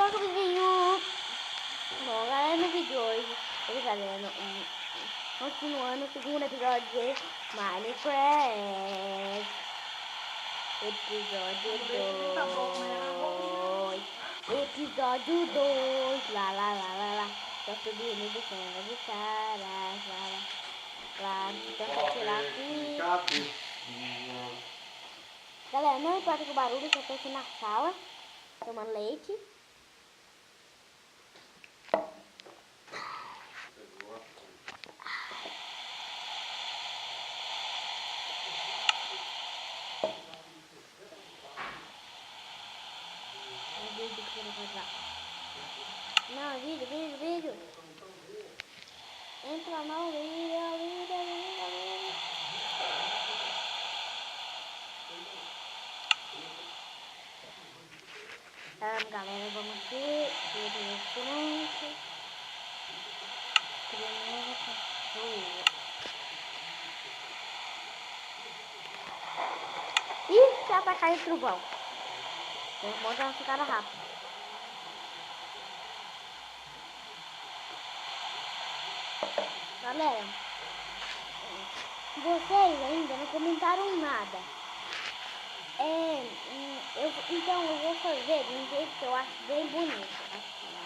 coloca o vizinho. Bom, galera, no vídeo de hoje, eu galera, continuando o segundo episódio de Minecraft. Episódio 2. Episódio 2. Lá, lá, lá, lá, lá. Tô subindo e descendo de caras. Lá, lá. Lá, então tirar aqui. Galera, não importa com o barulho, que eu tô aqui na sala, tomando leite. Não, vídeo. Entra não, vídeo. Galera, vamos aqui. Primeira pessoa. Ih, já tá caindo trovão. Tem que montar essa cara rápido. Galera, vocês ainda não comentaram nada. Então eu vou fazer de um jeito que eu acho bem bonito. Assim, ó.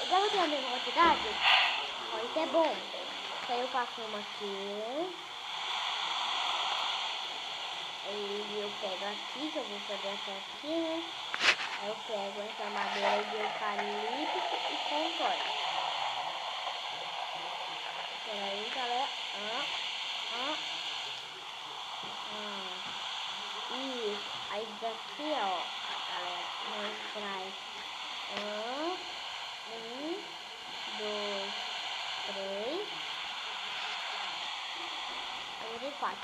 Já vou ter a mesma quantidade? Ó, isso é bom. Aí eu faço uma aqui. Aí eu pego aqui, que eu vou fazer até aqui, né? Aí eu pego essa madeira de eucalipto e concordo. Peraí, galera. Isso. Aí daqui, ó, galera, nós traz 1, 2, 3. Aí eu dei 4.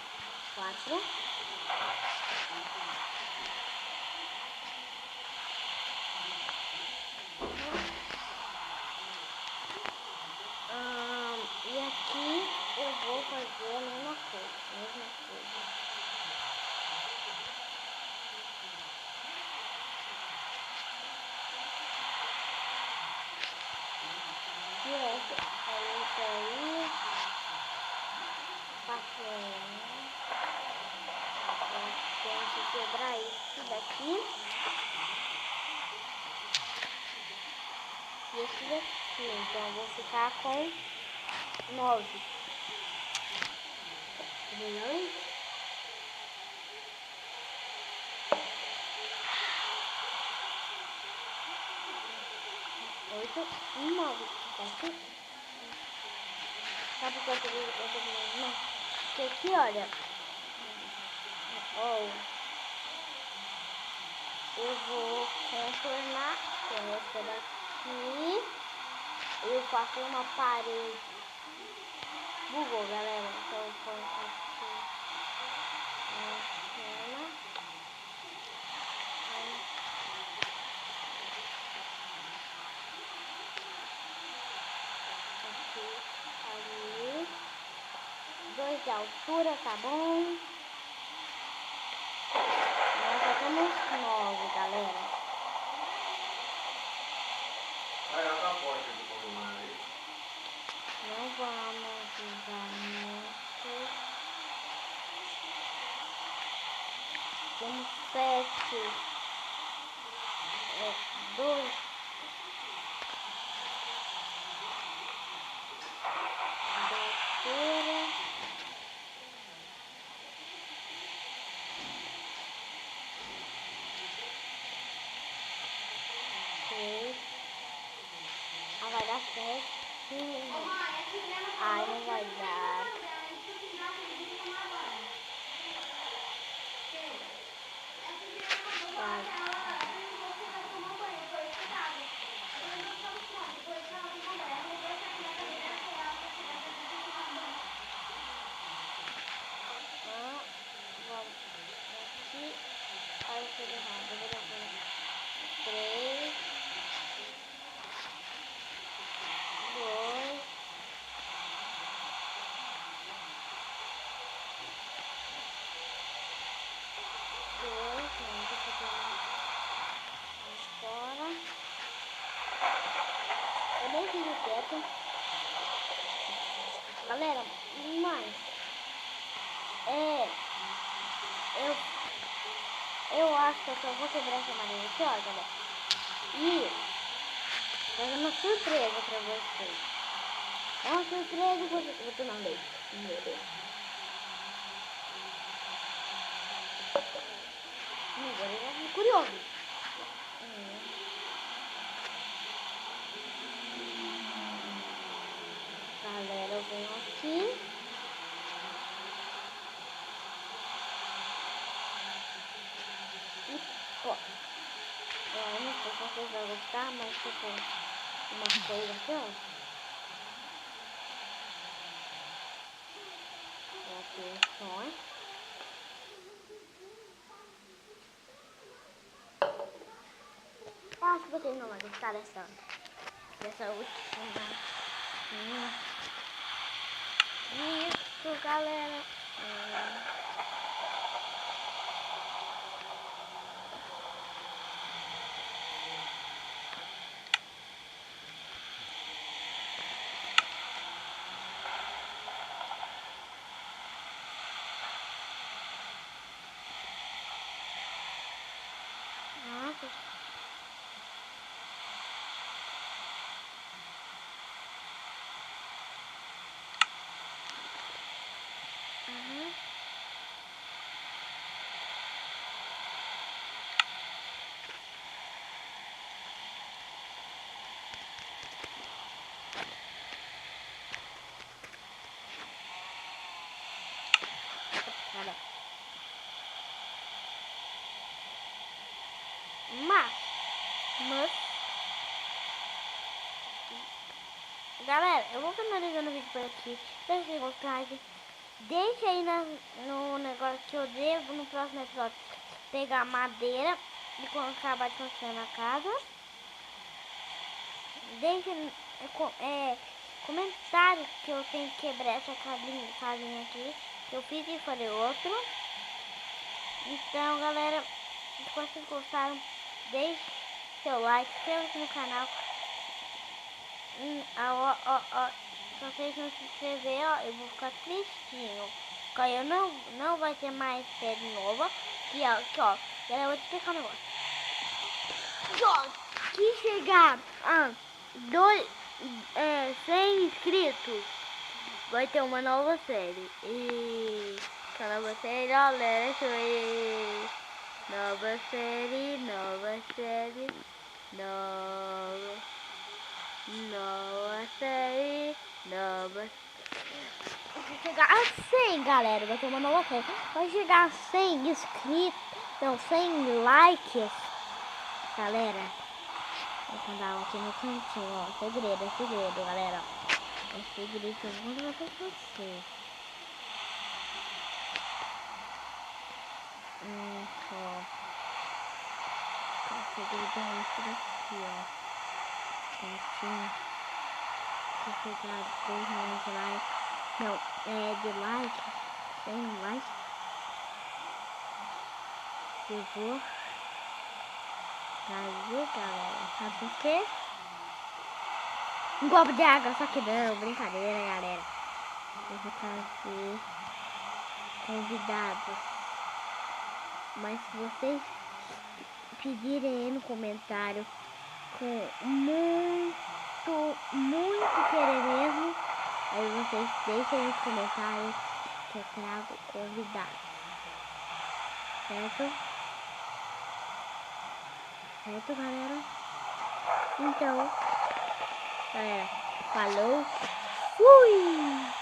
E aqui eu vou fazer a mesma coisa. Aí, tem que quebrar isso daqui. E esse daqui. Então eu vou ficar com 9. Beleza? 8 e 9. Tá aqui? Sabe o que eu tô não? Porque aqui, olha. Eu vou contornar com essa daqui. Eu faço uma parede. Bugou, galera. Então eu faço aqui. Ali. 2 de altura, tá bom? Nós já temos 9, galera. Não vamos usar muito. Temos 7. 2. Vai dar certo. Ai, não vai dar. Vai. Vamos aqui. Aí eu fiz errado. Eu vou dar 3. 2. bem aqui no teto. Galera, mas eu acho que eu só vou quebrar essa madeira aqui, ó, galera. E fazer uma surpresa pra vocês. É uma surpresa que eu vou tomar leite. Meu Deus. Agora eu fico curioso. Galera, eu venho aqui. E, ó. Eu não sei se vocês vão gostar, mas tipo, uma coisa aqui, ó. Aqui o som. Eu acho que vocês não vão gostar dessa última. Isso, galera. Nossa. Mas galera, eu vou finalizando o vídeo por aqui. Se vocês gostarem, deixa aí no negócio que eu devo no próximo episódio pegar madeira e acabar de construir na casa. Deixa comentário que eu tenho que quebrar essa casinha aqui que eu fiz e falei outro. Então galera, se vocês gostaram, deixe seu like, inscreva-se no canal. Se vocês não se inscrever, ó, eu vou ficar tristinho. Porque eu não vai ter mais série nova. Que ó, eu vou te explicar um negócio. Que chegar a 100 inscritos, vai ter uma nova série. E a nova série, galera, deixa eu ver. Nova série. Vai chegar a 100, galera. Vai ter uma nova série. Vai chegar a 100 inscritos. Não, 100 likes. Galera, vou mandar aqui no cantinho, ó. Segredo, galera. É segredo que eu vou mandar pra vocês. Ó. O segredo é esse daqui, ó. Cantinho. Se chegar 2 milhões de likes. Não, de like. 100 likes. Eu vou fazer, galera. Sabe por quê? Um copo de água, só que não, brincadeira, galera. Eu vou trazer convidados. Mas se vocês pedirem aí no comentário com muito querer mesmo, aí vocês deixem nos comentários que eu trago convidados. Certo? Certo, galera? Então, galera, falou, fui!